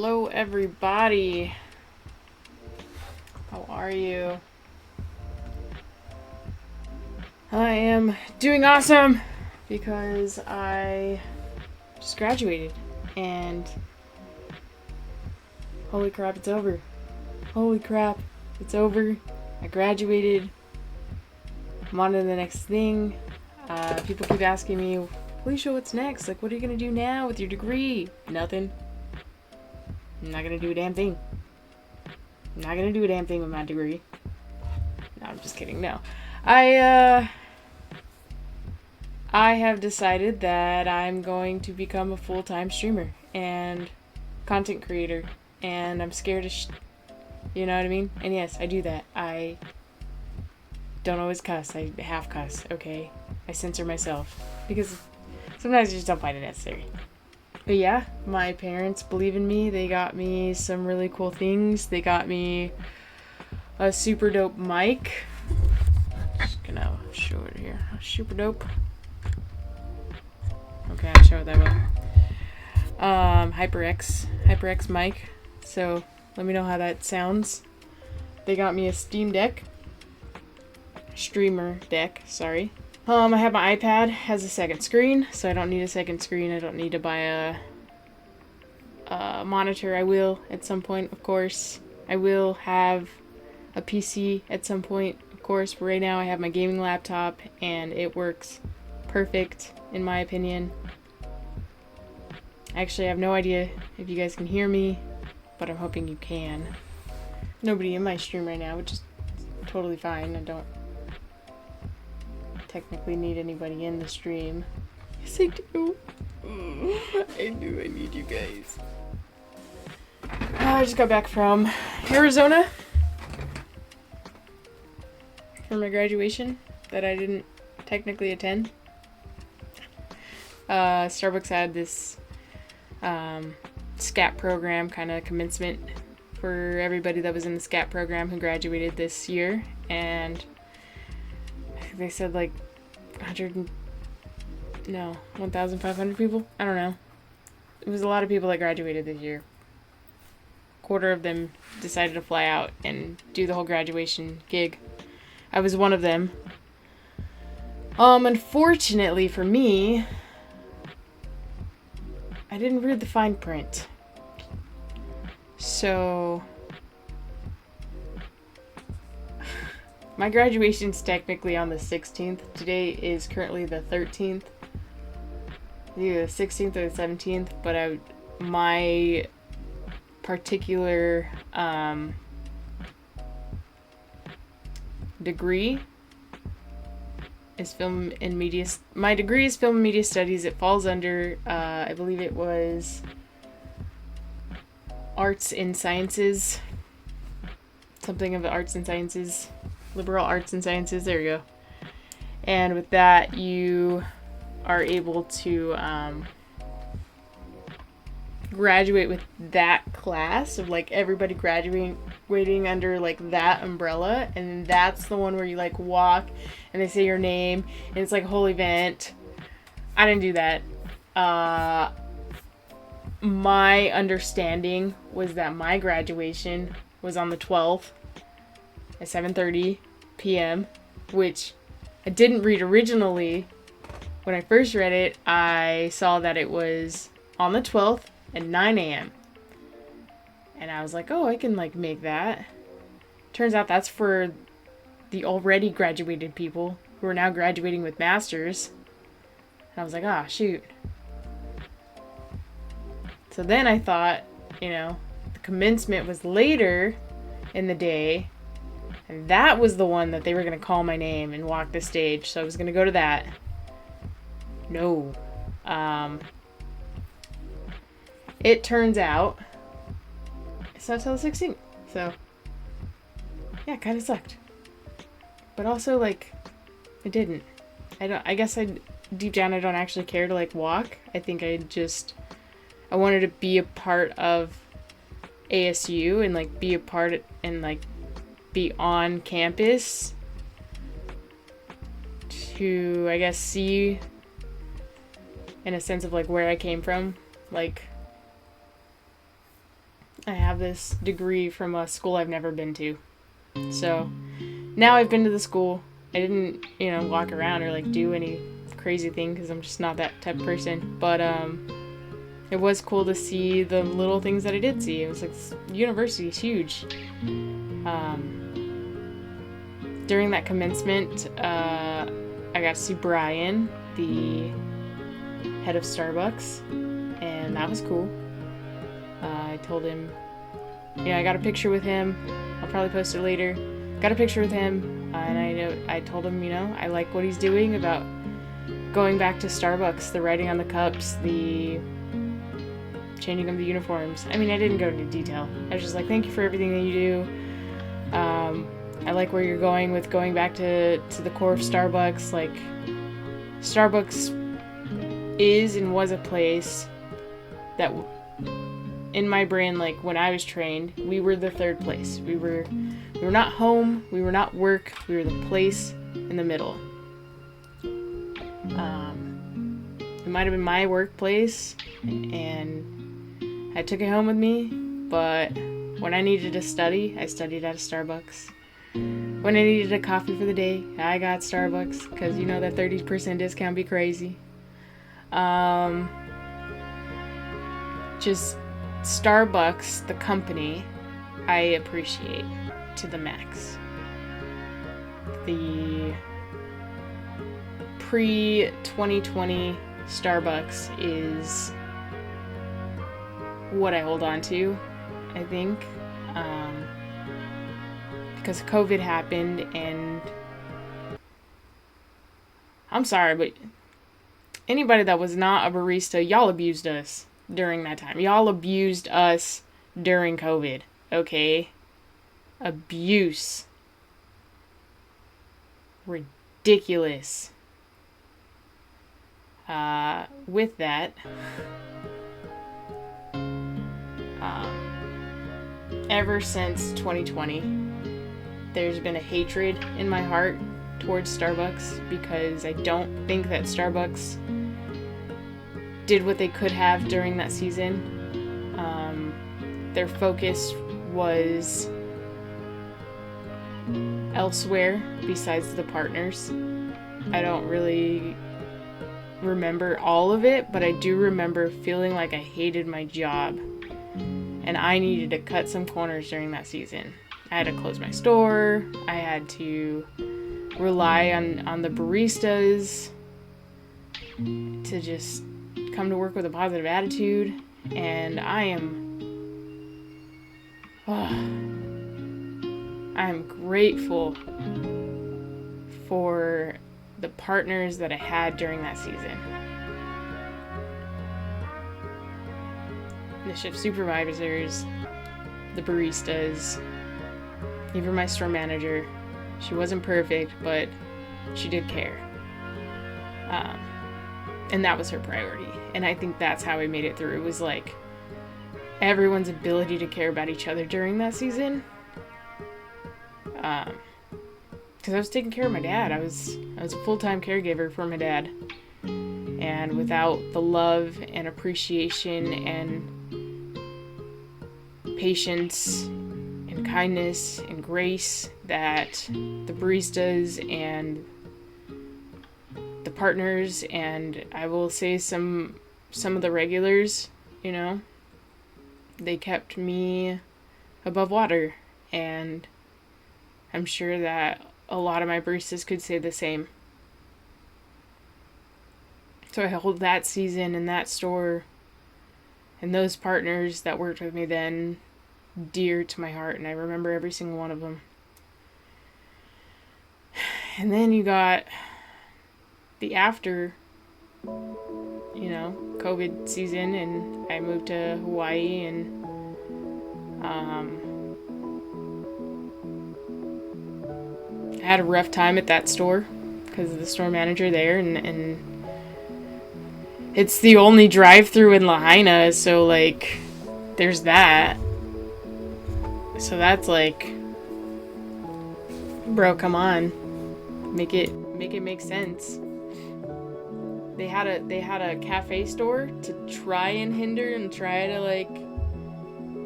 Hello, everybody. How are you? I am doing awesome because I just graduated and holy crap, it's over. Holy crap, it's over. I graduated. I'm on to the next thing. People keep asking me, Felicia, what's next? Like, what are you gonna do now with your degree? Nothing. I'm not gonna do a damn thing. I'm not gonna do a damn thing with my degree. No, I'm just kidding. No. I have decided that I'm going to become a full-time streamer and content creator. And I'm scared of you know what I mean? And yes, I do that. I don't always cuss. I half cuss, okay? I censor myself. Because sometimes I just don't find it necessary. But yeah, my parents believe in me. They got me some really cool things. They got me a super dope mic. Just gonna show it here. Super dope. Okay, I'll show it that way. HyperX mic. So let me know how that sounds. They got me a Steam Deck. Streamer deck, sorry. I have my iPad, has a second screen, so I don't need a second screen. I don't need to buy a monitor. I will at some point, of course. I will have a PC at some point, of course, but right now I have my gaming laptop and it works perfect, in my opinion. Actually, I have no idea if you guys can hear me, but I'm hoping you can. Nobody in my stream right now, which is totally fine. I don't technically need anybody in the stream. Yes, I do. I do. I need you guys. I just got back from Arizona for my graduation that I didn't technically attend. Starbucks had this SCAT program kind of commencement for everybody that was in the SCAT program who graduated this year, and they said like 1,500 people? I don't know. It was a lot of people that graduated this year. Quarter of them decided to fly out and do the whole graduation gig. I was one of them. Unfortunately for me, I didn't read the fine print. So my graduation's technically on the 16th. Today is currently the 13th. Either the 16th or the 17th, but my particular degree is film and media. My degree is film and media studies. It falls under, I believe it was arts and sciences. Something of the arts and sciences. Liberal arts and sciences. There you go. And with that, you are able to graduate with that class of like everybody graduating under like that umbrella, and that's the one where you like walk and they say your name and it's like a whole event. I didn't do that. My understanding was that my graduation was on the 12th at 7:30 p.m., which I didn't read originally. When I first read it, I saw that it was on the 12th at 9 a.m. And I was like, oh, I can like make that. Turns out that's for the already graduated people who are now graduating with masters. And I was like, ah, shoot. So then I thought, the commencement was later in the day. And that was the one that they were going to call my name and walk the stage. So I was going to go to that. No. It turns out it's not till the 16th. So, yeah, it kind of sucked. But also, like, it didn't. I guess deep down, I don't actually care to, like, walk. I think I wanted to be a part of ASU and, like, be a part and, like, be on campus to, I guess, see in a sense of, like, where I came from. Like, I have this degree from a school I've never been to. So now I've been to the school. I didn't, walk around or like do any crazy thing because I'm just not that type of person. But it was cool to see the little things that I did see. It was like, university is huge. During that commencement, I got to see Brian, the head of Starbucks, and that was cool. I told him, I got a picture with him. I'll probably post it later. Got a picture with him, and I told him, I like what he's doing about going back to Starbucks, the writing on the cups, the changing of the uniforms. I didn't go into detail. I was just like, thank you for everything that you do. I like where you're going with going back to the core of Starbucks. Like, Starbucks is and was a place that, in my brain, like when I was trained, we were the third place. We were not home, we were not work, we were the place in the middle. It might have been my workplace, and I took it home with me, but when I needed to study, I studied at a Starbucks. When I needed a coffee for the day, I got Starbucks, because that 30% discount be crazy. Just Starbucks, the company, I appreciate to the max. The pre-2020 Starbucks is what I hold on to, I think. Because COVID happened, and I'm sorry, but anybody that was not a barista, y'all abused us during that time. Y'all abused us during COVID, okay? Abuse. Ridiculous. With that, ever since 2020, there's been a hatred in my heart towards Starbucks because I don't think that Starbucks did what they could have during that season. Their focus was elsewhere besides the partners. I don't really remember all of it, but I do remember feeling like I hated my job, and I needed to cut some corners during that season. I had to close my store. I had to rely on the baristas to just come to work with a positive attitude, and I'm grateful for the partners that I had during that season. The shift supervisors, the baristas, even my store manager. She wasn't perfect, but she did care. And that was her priority. And I think that's how I made it through. It was like everyone's ability to care about each other during that season. Because I was taking care of my dad. I was a full-time caregiver for my dad. And without the love and appreciation and patience and kindness and grace that the baristas and the partners, and I will say some of the regulars, they kept me above water, and I'm sure that a lot of my baristas could say the same. So I hold that season and that store and those partners that worked with me then dear to my heart, and I remember every single one of them. And then you got the after, COVID season, and I moved to Hawaii, and I had a rough time at that store because of the store manager there, and it's the only drive-through in Lahaina, so like there's that. So that's like, bro, come on, make it make sense. They had a cafe store to try and hinder and try to like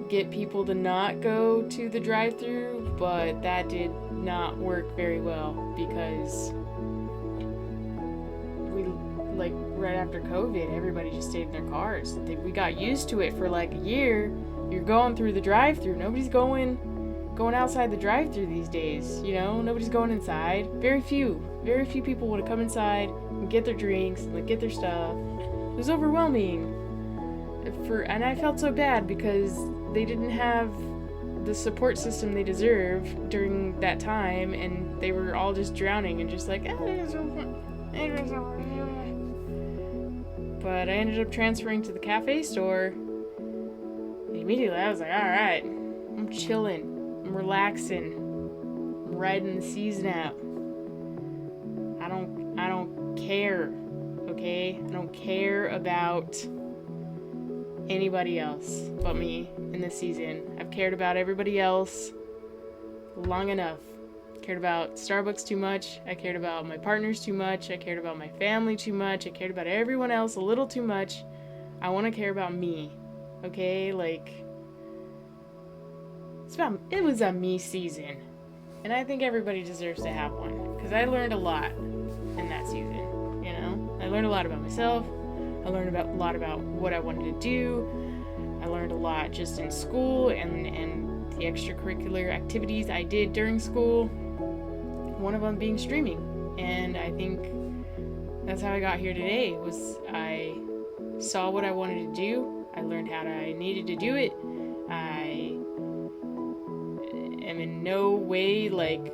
get people to not go to the drive-thru, but that did not work very well because we, like, right after COVID, everybody just stayed in their cars. We got used to it for like a year. You're going through the drive-thru. Nobody's going outside the drive-thru these days, you know? Nobody's going inside. Very few people would have come inside and get their drinks and like, get their stuff. It was overwhelming. And I felt so bad because they didn't have the support system they deserve during that time, and they were all just drowning and just like, but I ended up transferring to the cafe store, and immediately I was like, alright, I'm chilling, I'm relaxing, I'm riding the season out. I don't care, okay? I don't care about anybody else but me in this season. I've cared about everybody else long enough. Cared about Starbucks too much. I cared about my partners too much. I cared about my family too much. I cared about everyone else a little too much. I want to care about me. Okay? Like, it was a me season. And I think everybody deserves to have one. Because I learned a lot in that season. You know? I learned a lot about myself. I learned a lot about what I wanted to do. I learned a lot just in school and the extracurricular activities I did during school. One of them being streaming. And I think that's how I got here today, was I saw what I wanted to do. I learned how I needed to do it. I am in no way like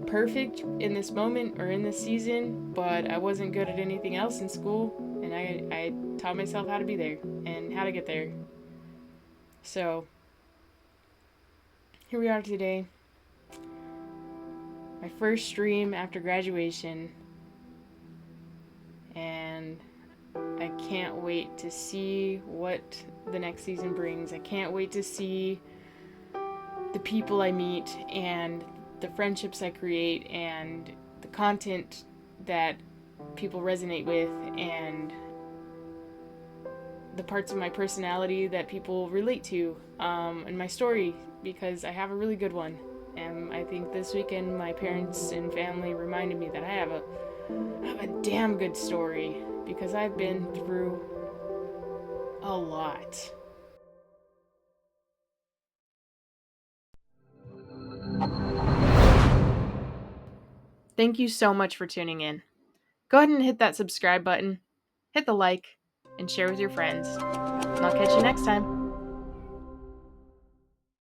perfect in this moment or in this season, but I wasn't good at anything else in school. And I taught myself how to be there and how to get there. So, here we are today. My first stream after graduation. And I can't wait to see what the next season brings. I can't wait to see the people I meet and the friendships I create and the content that people resonate with and the parts of my personality that people relate to, and my story, because I have a really good one. And I think this weekend my parents and family reminded me that I have a damn good story, because I've been through a lot. Thank you so much for tuning in. Go ahead and hit that subscribe button, hit the like, and share with your friends. And I'll catch you next time.